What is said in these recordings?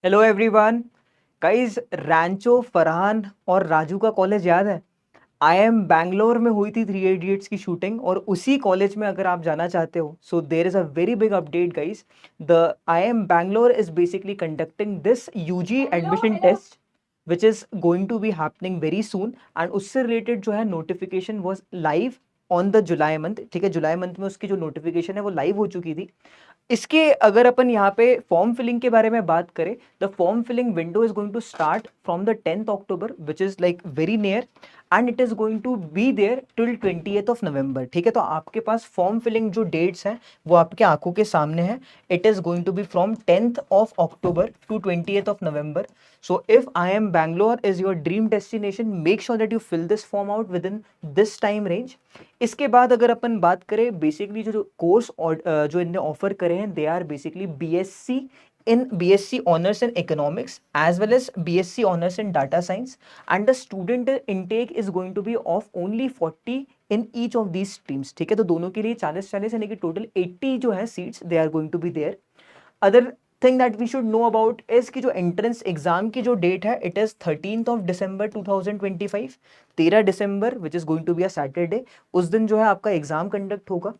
Hello everyone. Guys, रैंचो फरहान और राजू का college याद है? आई एम बैंगलोर में हुई थी थ्री इडियट्स की शूटिंग, और उसी कॉलेज में अगर आप जाना चाहते हो, so there is a very big update guys. The I M Bangalore is basically conducting this UG admission test which is going to be happening very soon, and उससे रिलेटेड जो है notification was live on the July month. ठीक है, जुलाई month में उसकी जो notification है वो लाइव हो चुकी थी। इसके अगर अपन यहाँ पे फॉर्म फिलिंग के बारे में बात करें, the form filling window is going to start from the 10th October which is like very near, and it is going to be there till 20th of November. ठीक है, तो आपके पास फॉर्म फिलिंग जो डेट्स हैं वो आपके आंखों के सामने है। It is going to be from 10th of October to 20th of November. So if I M Bangalore is your dream destination, make sure that you fill this form out within this time range. इसके बाद अगर अपन बात करें, basically जो course जो इनने offer करे हैं, they are basically BSc in BSc honors in economics as well as BSc honors in data science, and the student intake is going to be of only 40 in each of these streams। ठीक है, तो दोनों के लिए 40 यानी कि total 80 जो है seats they are going to be there. Other thing that we should know about is कि जो एंट्रेंस एग्जाम की जो डेट है, it is 13th of December 2025, 13 December which is going to be a Saturday. उस दिन जो है आपका एग्जाम कंडक्ट होगा।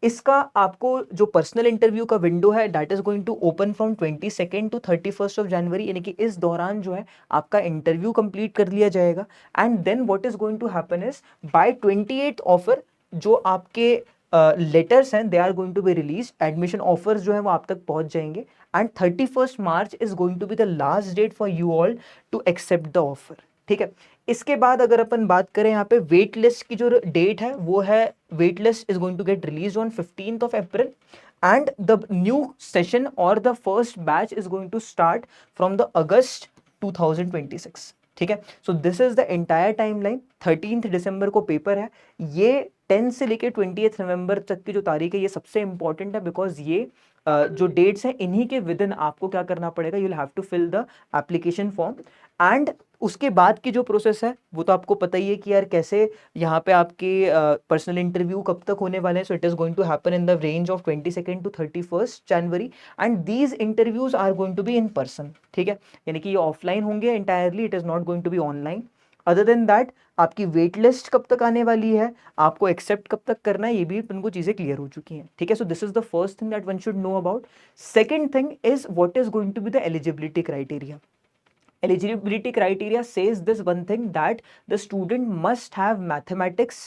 इसका आपको जो पर्सनल इंटरव्यू का विंडो है, that is going to open from 22nd to 31st of January, यानी कि इस दौरान जो है आपका इंटरव्यू कंप्लीट कर लिया जाएगा। And then what is going to happen is by 28th offer जो आपके लेटर्स हैं they are going to be release, admission offers जो है वो आप तक पहुंच जाएंगे, and 31st March is going to be the last date for you all to accept the offer. ठीक है, इसके बाद अगर अपन बात करें यहाँ पे वेट लिस्ट की जो डेट है वो है, wait list is going to get release on 15th of April, and the new session और the first batch is going to start from the August 2026। ठीक है, so this is the entire timeline. 13 दिसंबर को paper है। ये 10 से लेके 20 नवंबर तक की जो तारीख है ये सबसे इंपॉर्टेंट है, बिकॉज ये जो डेट्स हैं इन्हीं के विद इन आपको क्या करना पड़ेगा, you will have to fill the application form. And उसके बाद की जो प्रोसेस है वो तो आपको पता ही है कि यार कैसे यहाँ पे आपके पर्सनल इंटरव्यू कब तक होने वाले हैं। So it is going to happen in the range of 22nd to 31st January, and these interviews are going to be in person. ठीक है, यानी कि ये ऑफलाइन होंगे entirely, it is not going to be online. Other than that, आपकी wait list कब तक आने वाली है, आपको एक्सेप्ट कब तक करना है, ये भी उनको चीजें क्लियर हो चुकी हैं। ठीक है, so this is the first thing that one should know about. Second thing is what is going to be the eligibility criteria. Eligibility criteria says this one thing, that the student must have mathematics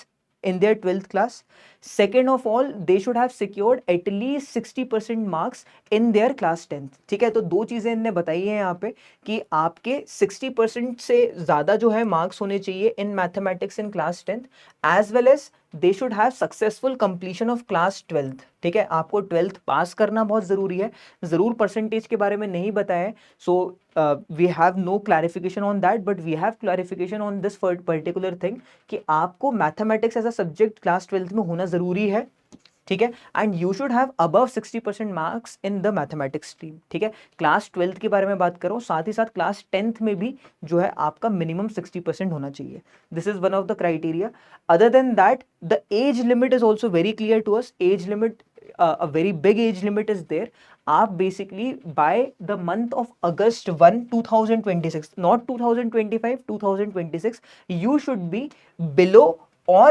in their 12th class. Second of all, they should have secured at least 60% marks in their class 10th। ठीक है, तो दो चीजें इनने बताई हैं यहाँ पे कि आपके 60% से ज्यादा जो है मार्क्स होने चाहिए in mathematics in class 10th, as well as they should have successful completion of class 12th। ठीक है, आपको 12th पास करना बहुत जरूरी है। जरूर परसेंटेज के बारे में नहीं बताया है, so we have no clarification on that, but we have clarification on this particular thing कि आपको mathematics as a subject class 12th में होना जरूरी है। ठीक है, and you should have above 60% marks in the mathematics stream. ठीक है, क्लास 12th के बारे में बात करो, साथ ही साथ क्लास 10th में भी जो है आपका मिनिमम 60% होना चाहिए। This is one of the criteria. Other than that, the age limit is also very clear to us. Age limit, a very big age limit is there। आप basically by the month of August 1, 2026, not 2025, 2026, you should be below or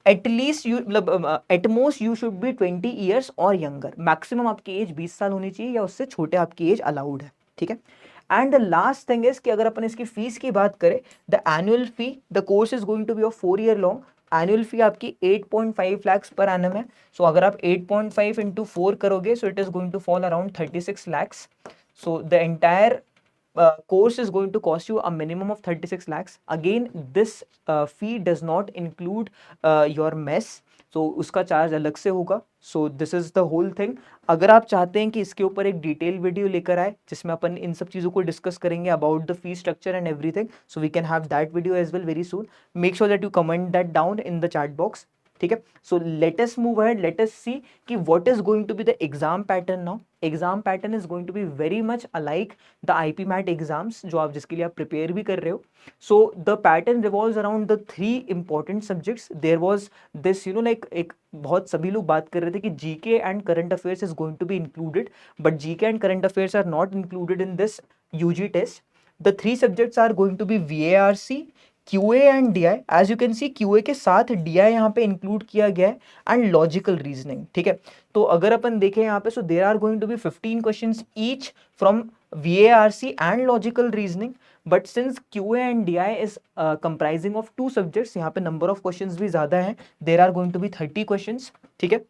at least you मतलब at most you should be 20 years और younger। Maximum आपकी as 20 साल होनी चाहिए या उससे छोटे आपकी एज अलाउड है। ठीक है, and the last thing is कि अगर अपन इसकी फीस की बात करें, the annual fee, the course is going to be of 4 year long. Annual fee आपकी 8.5 lakhs पर एनम है। सो अगर आप 8.5 इंटू 4 करोगे, so it is going to fall around 36 lakhs। So the entire course is going to cost you a minimum of 36 lakhs। Again, this fee does not include your mess, so उसका charge अलग से होगा। So this is the whole thing. अगर आप चाहते हैं कि इसके ऊपर एक डिटेल वीडियो लेकर आए जिसमें अपन इन सब चीज़ों को डिस्कस करेंगे about the fee structure and everything, so we can have that video as well very soon. Make sure that you comment that down in the chat box. ठीक है, so let us move ahead, let us see कि what is going to be the exam pattern now. Exam pattern is going to be very much alike the IP MAT exams जो आप जिसके लिए आप prepare भी कर रहे हो। So the pattern revolves around the 3 important subjects. There was this like एक बहुत सभी लोग बात कर रहे थे कि GK and current affairs is going to be included, but GK and current affairs are not included in this UG test. The three subjects are going to be VARC, QA and DI. As you can see QA के साथ DI यहाँ पे include किया गया है and logical reasoning. ठीक है, तो अगर अपन देखें यहाँ पे, so there are going to be 15 questions each from VARC and logical reasoning. But since QA and DI is comprising of two subjects, यहाँ पे number of questions भी ज़्यादा हैं. There are going to be 30 questions. ठीक है,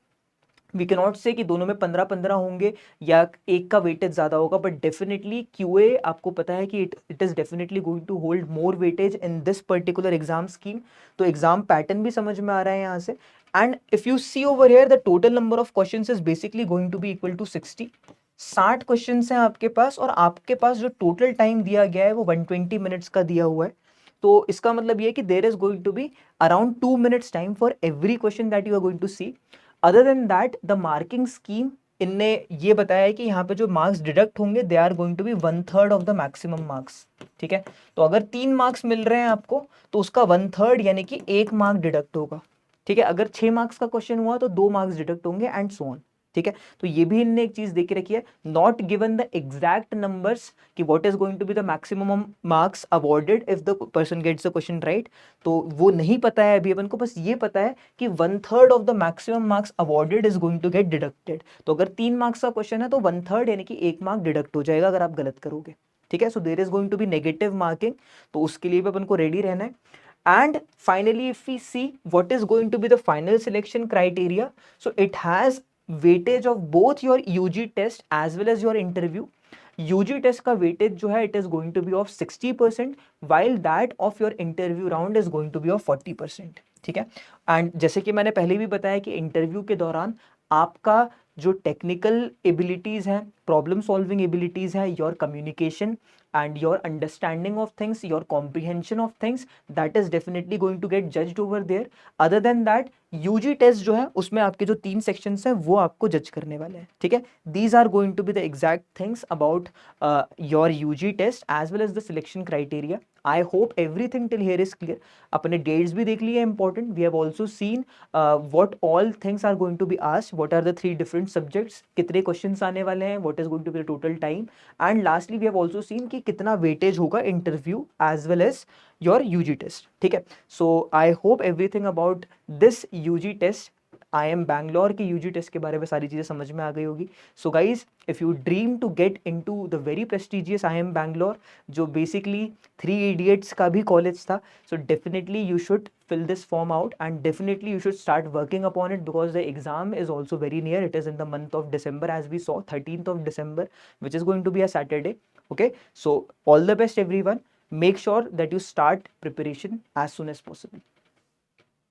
we can not से कि दोनों में 15-15 होंगे या एक का वेटेज ज़्यादा होगा, बट डेफिनेटली QA आपको पता है कि it is definitely going to hold more weightage in this particular exam scheme. तो एग्जाम पैटर्न भी समझ में आ रहा है यहाँ से. And if you see over here the total number of questions is basically going to be equal to 60 question हैं आपके पास, और आपके पास जो टोटल टाइम दिया गया है वो 120 मिनट्स का दिया हुआ है. तो इसका मतलब ये है कि there is going to be around 2 minutes time for every question that you are going to see. Other than that the marking scheme, इनने ये बताया है कि यहाँ पे जो मार्क्स डिडक्ट होंगे they are going to be 1/3 of the maximum marks. ठीक है, तो अगर 3 मार्क्स मिल रहे हैं आपको तो उसका 1/3 यानी कि 1 मार्क डिडक्ट होगा. ठीक है, अगर 6 मार्क्स का क्वेश्चन हुआ तो 2 मार्क्स डिडक्ट होंगे एंड सो ऑन. ठीक है, तो ये भी इनने एक चीज देख रखी है, not given the exact numbers कि what is going to be the maximum marks awarded if the person gets the question right. तो वो नहीं पता है अभी अपन को, बस ये पता है कि 1/3 of the maximum marks awarded is going to get deducted. तो अगर 3 मार्क्स का क्वेश्चन है तो 1/3 यानी कि 1 मार्क डिडक्ट हो जाएगा अगर आप गलत करोगे. ठीक है, so there is going to be negative marking, तो उसके लिए भी अपन को रेडी रहना है. And finally, if we see what is going to be the final selection criteria, so it has weightage of both your UG test as well as your interview. UG test का weightage जो है it is going to be of 60%, while that of your interview round is going to be of 40%. ठीक है, and जैसे कि मैंने पहले भी बताया कि इंटरव्यू के दौरान आपका जो टेक्निकल एबिलिटीज़ हैं, प्रॉब्लम सॉल्विंग एबिलिटीज़ हैं, your communication and your understanding of things, your comprehension of things, that is definitely going to get judged over there. Other than that, UG test जो है उसमें आपके जो 3 sections हैं वो आपको जज करने वाले हैं. ठीक है, these are going to be the exact things about your UG test as well as the selection criteria. I hope everything till here is clear. अपने dates भी देख लिए important. We have also seen what all things are going to be asked. What are the 3 different subjects? कितने questions आने वाले हैं? What is going to be the total time? And lastly, we have also seen कि कितना weightage होगा interview as well as your UG test. ठीक है, so I hope everything about this UG test, IIM Bangalore की UG test के बारे में सारी चीज़ें समझ में आ गई होगी. So guys, if you dream to get into the very prestigious IIM Bangalore, जो बेसिकली 3 Idiots का भी कॉलेज था, सो डेफिनेटली यू शुड fill this form out and definitely you should start working upon it because the exam is also very near. It is in the month of December, as we saw, 13th of December, which is going to be a Saturday. Okay, so all the best everyone. Make sure that you start preparation as soon as possible.